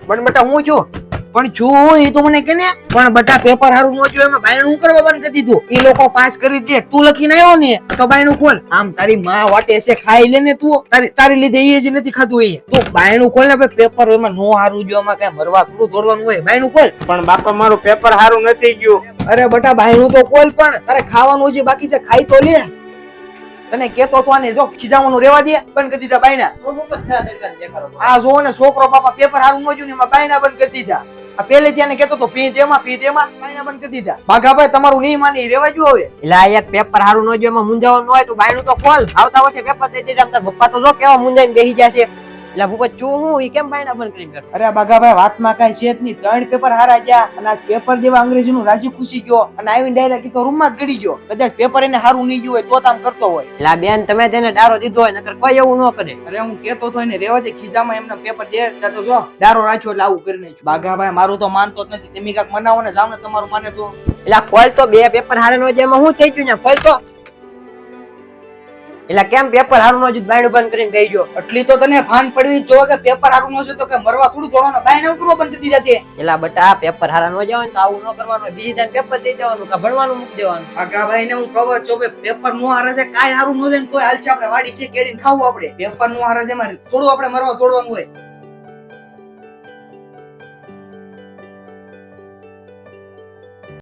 પણ બેટા હું જો પણ જો એ તો મને કે ને પણ બેટા પેપર હારું નો જો એમાં બાયણું હું કરવા બંધ કરી દીધું. એ લોકો પાસ કરી દે તું લખીને આવ્યો ને તો બાયણું ખોલ. આમ તારી માં વાટે છે ખાઈ લે ને તું તારી લીધે એ જ નથી ખાતું એ. તું બાયણું ખોલ ને પેપર એમાં નો હારું જો એમાં કઈ મરવા થોડું દોડવાનું હોય. બાયણું ખોલ. પણ બાપા મારું પેપર હારું નથી ગયું. અરે બેટા બાયણું તો ખોલ પણ તારે ખાવાનું જે બાકી છે ખાઈ તો લે. તને કેતો તો આને જો ખીજાવાનું રેવા દે બંધ કરી દીધા બાયણા. આ જો ને છોકરો બાપા પેપર હારું નો જોયું ને એમાં બાયણા બંધ કરી દીધા. આ પેલે ત્યાં કેતો તો પી દેમાં બાયણા બંધ કરી દીધા. બાઘાભાઈ તમારું નહીં માની રેવા જો હવે. એટલે આ એક પેપર હારું નો જો એમાં મુંજાવાનું હોય તો બાયણું તો ખોલ. આવતા વર્ષે પેપર દઈ દેજે. તાર પપ્પા તો જો કેવા મુંજાઈને બેહી જશે. એટલે ભૂપત ચૂ હું ઈ કેમ બાયણા બંધ કરીને કરતો? અરે બાઘાભાઈ વાતમાં કઈ છે જ નહીં. 3 પેપર હારા ગયા અને આજ પેપર દેવા અંગ્રેજીનું રાજી ખુશી ગયો અને આવીને ડાયરેક્ટ તો રૂમમાં જ ગડી ગયો. કદાચ પેપર એને હારું નહીં ગયું હોય તો આમ કરતો હોય. એટલે બેન તમે તેને ડારો દીધો હોય નકર કોઈ એવું ન કરે. અરે હું કેતો તો એને રેવા દે ખીજામાં એમને પેપર દે તો જો ડારો રાખ્યો એટલે આવું કરી નાખ્યું. બાઘાભાઈ મારું તો માનતો જ નથી. તમે કાક મનાવો ને જાવ ને તમારું માને તો. એટલે ખોલ તો 2 પેપર હારે નો જેમાં હું થઈ ગયું ને ખોલ તો. એટલે કેમ પેપર હારું નો જ બાયણું બંધ કરીને બેહી ગયો? એટલી તો તને ભાન પડવી જો કે પેપર હારું નો છે તો કે મરવા થોડું દોડવાનો બાયણું કરવા બંધ કરી દીધા તે. એલા બટા પેપર હારા નો જાવ ને તો આવું ન કરવાનું. બીજી દાન પેપર દઈ દેવાનું કે ભણવાનું મૂકી દેવાનું. કાકાભાઈ ને હું કહું છો કે પેપર નો હારે છે કાઈ હારું નો જાય ને તોય હાલ છે. આપણે વાડી છે કેડીને ખાવું આપણે. પેપર નો હારે છે માં થોડું આપણે મરવા દોડવાનું હોય.